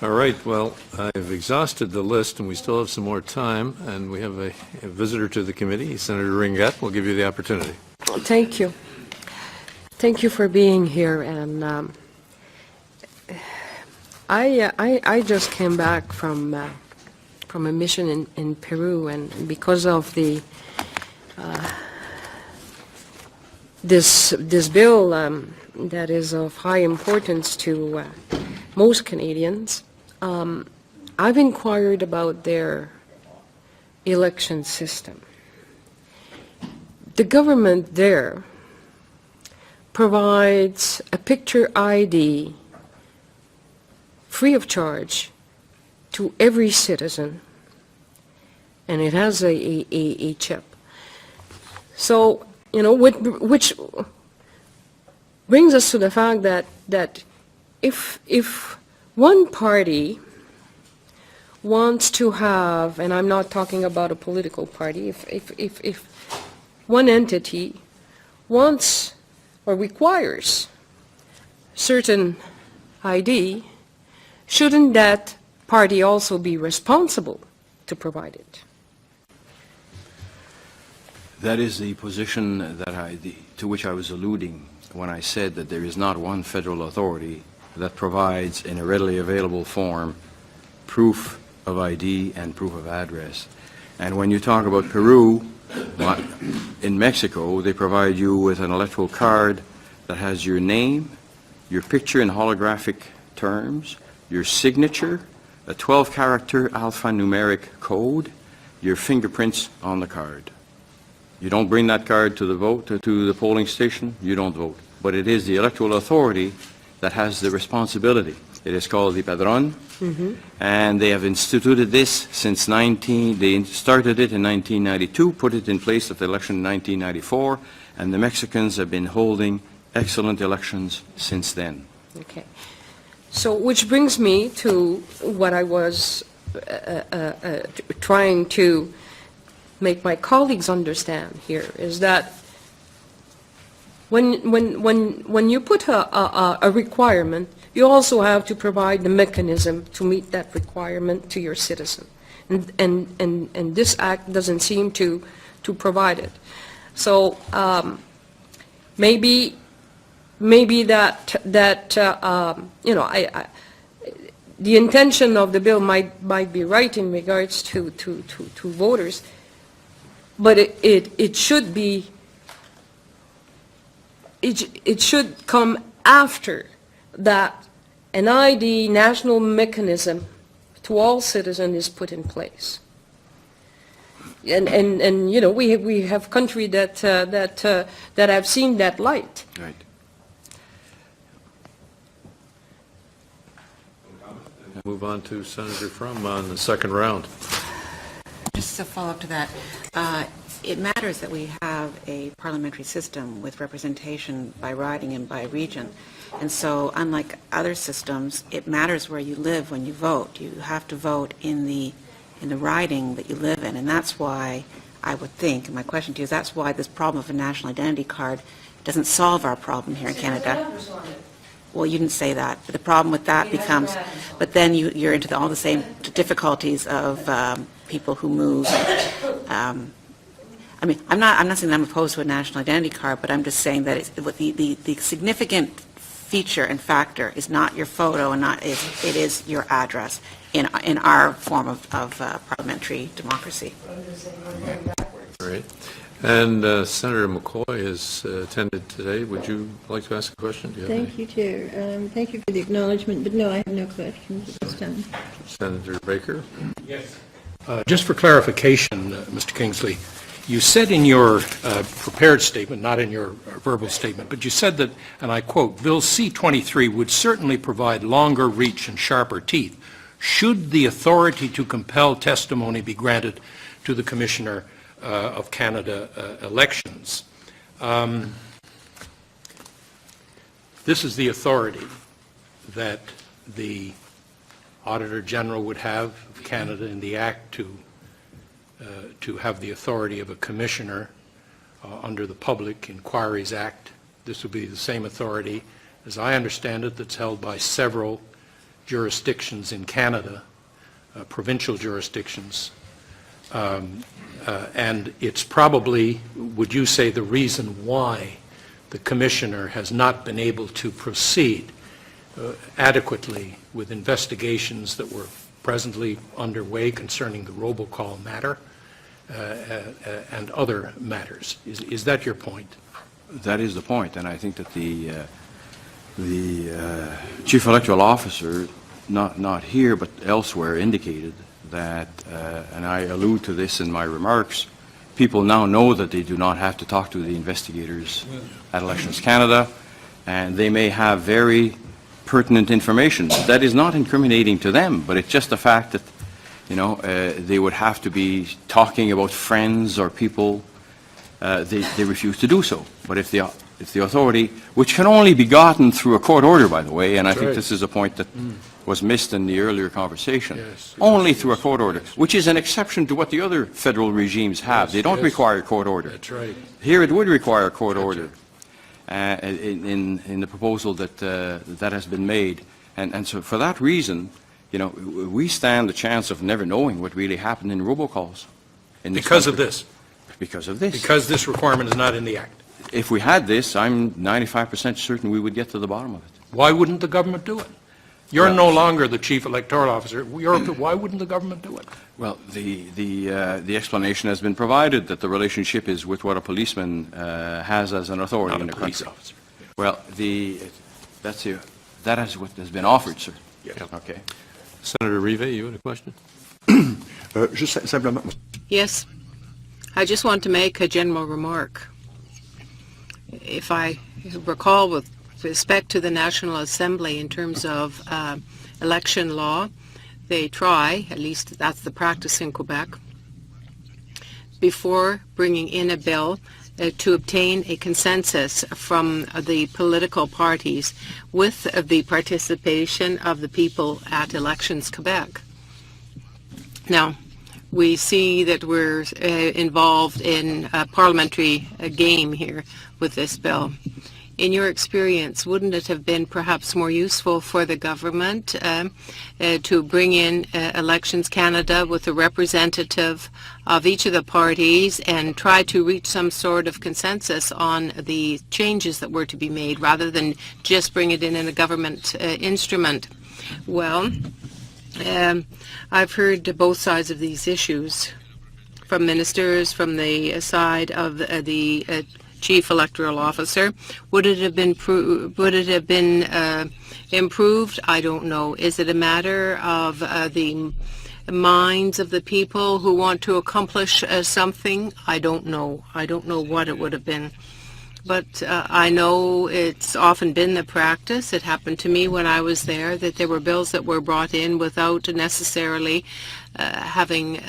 All right, well, I've exhausted the list, and we still have some more time, and we have a visitor to the committee, Senator Ringett. We'll give you the opportunity. Thank you. Thank you for being here, and I just came back from a mission in Peru, and because of the this bill that is of high importance to most Canadians, I've inquired about their election system. The government there provides a picture ID free of charge to every citizen, and it has a chip. So, you know, which brings us to the fact that if one party wants to have, and I'm not talking about a political party, if one entity wants or requires certain ID, shouldn't that party also be responsible to provide it? That is the position that to which I was alluding when I said that there is not one federal authority that provides in a readily available form proof of ID and proof of address. And when you talk about Peru, in Mexico, they provide you with an electoral card that has your name, your picture in holographic terms, your signature, a 12-character alphanumeric code, your fingerprints on the card. You don't bring that card to the polling station, you don't vote. But it is the electoral authority that has the responsibility. It is called the Padrón, and they have instituted this since they started it in 1992, put it in place at the election in 1994, and the Mexicans have been holding excellent elections since then. Okay. So, which brings me to what I was trying to make my colleagues understand here, is that when you put a requirement, you also have to provide the mechanism to meet that requirement to your citizen. And this act doesn't seem to provide it. So maybe that you know, the intention of the bill might be right in regards to voters, but it should be, it should come after that an ID national mechanism to all citizens is put in place. And you know, we have country that have seen that light. Right. Move on to Senator Frum on the second round. Just a follow-up to that. It matters that we have a parliamentary system with representation by riding and by region. And so, unlike other systems, it matters where you live when you vote. You have to vote in the riding that you live in. And that's why I would think, and my question to you is, that's why this problem of a national identity card doesn't solve our problem here in Canada. Well, you didn't say that. But the problem with that becomes, but then you're into all the same difficulties of people who move. I mean, I'm not saying I'm opposed to a national identity card, but I'm just saying that the significant feature and factor is not your photo, and it is your address in our form of parliamentary democracy. Great. And Senator McCoy has attended today. Would you like to ask a question? Thank you, Chair. Thank you for the acknowledgement, but no, I have no questions at this time. Senator Baker? Yes. Just for clarification, Mr. Kingsley, you said in your prepared statement, not in your verbal statement, but you said that, and I quote, Bill C23 would certainly provide longer reach and sharper teeth should the authority to compel testimony be granted to the Commissioner of Canada elections. This is the authority that the Auditor General would have of Canada in the Act to have the authority of a Commissioner under the Public Inquiries Act. This would be the same authority, as I understand it, that's held by several jurisdictions in Canada, provincial jurisdictions, and it's probably, would you say, the reason why the Commissioner has not been able to proceed adequately with investigations that were presently underway concerning the robocall matter and other matters. Is that your point? That is the point, and I think that the Chief Electoral Officer, not here but elsewhere, indicated that, and I allude to this in my remarks, people now know that they do not have to talk to the investigators at Elections Canada, and they may have very pertinent information. That is not incriminating to them, but it's just the fact that, you know, they would have to be talking about friends or people. They refuse to do so. But if the authority, which can only be gotten through a court order, by the way, and I think this is a point that was missed in the earlier conversation, only through a court order, which is an exception to what the other federal regimes have. They don't require a court order. That's right. Here it would require a court order in the proposal that has been made. And so for that reason, you know, we stand the chance of never knowing what really happened in robocalls. Because of this? Because of this. Because this requirement is not in the Act. If we had this, I'm 95% certain we would get to the bottom of it. Why wouldn't the government do it? You're no longer the Chief Electoral Officer. Why wouldn't the government do it? Well, the explanation has been provided that the relationship is with what a policeman has as an authority Not in a the police country. officer. Well, that is what has been offered, sir. Yes. Okay. Senator Rive, you had a question? Juste simplement, Yes. I just want to make a general remark. If I recall, with respect to the National Assembly in terms of election law, they try, at least that's the practice in Quebec, before bringing in a bill to obtain a consensus from the political parties with the participation of the people at Elections Quebec. Now, we see that we're involved in a parliamentary game here with this bill. In your experience, wouldn't it have been perhaps more useful for the government to bring in Elections Canada with a representative of each of the parties and try to reach some sort of consensus on the changes that were to be made rather than just bring it in a government instrument? Well, I've heard both sides of these issues from ministers, from the side of the Chief Electoral Officer. Would it have been improved? I don't know. Is it a matter of the minds of the people who want to accomplish something? I don't know. I don't know what it would have been. But I know it's often been the practice. It happened to me when I was there, that there were bills that were brought in without necessarily having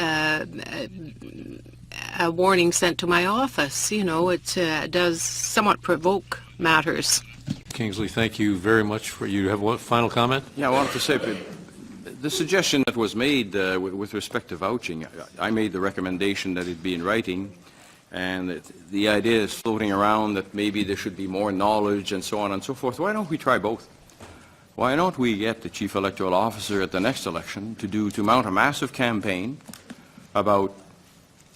a warning sent to my office. You know, it does somewhat provoke matters. Kingsley, thank you very much. You have one final comment? Yeah, I wanted to say, the suggestion that was made with respect to vouching, I made the recommendation that it be in writing, and the idea is floating around that maybe there should be more knowledge and so on and so forth. Why don't we try both? Why don't we get the Chief Electoral Officer at the next election to mount a massive campaign about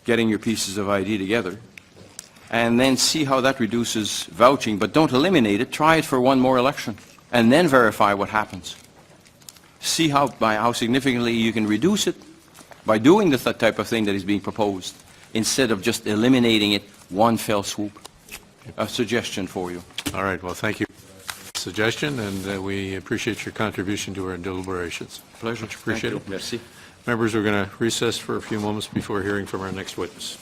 getting your pieces of ID together, and then see how that reduces vouching, but don't eliminate it. Try it for one more election, and then verify what happens. See how significantly you can reduce it by doing that type of thing that is being proposed, instead of just eliminating it one fell swoop. A suggestion for you. All right, well, thank you for the suggestion, and we appreciate your contribution to our deliberations. Pleasure. Much appreciated. Thank you. Merci. Members, we're going to recess for a few moments before hearing from our next witness.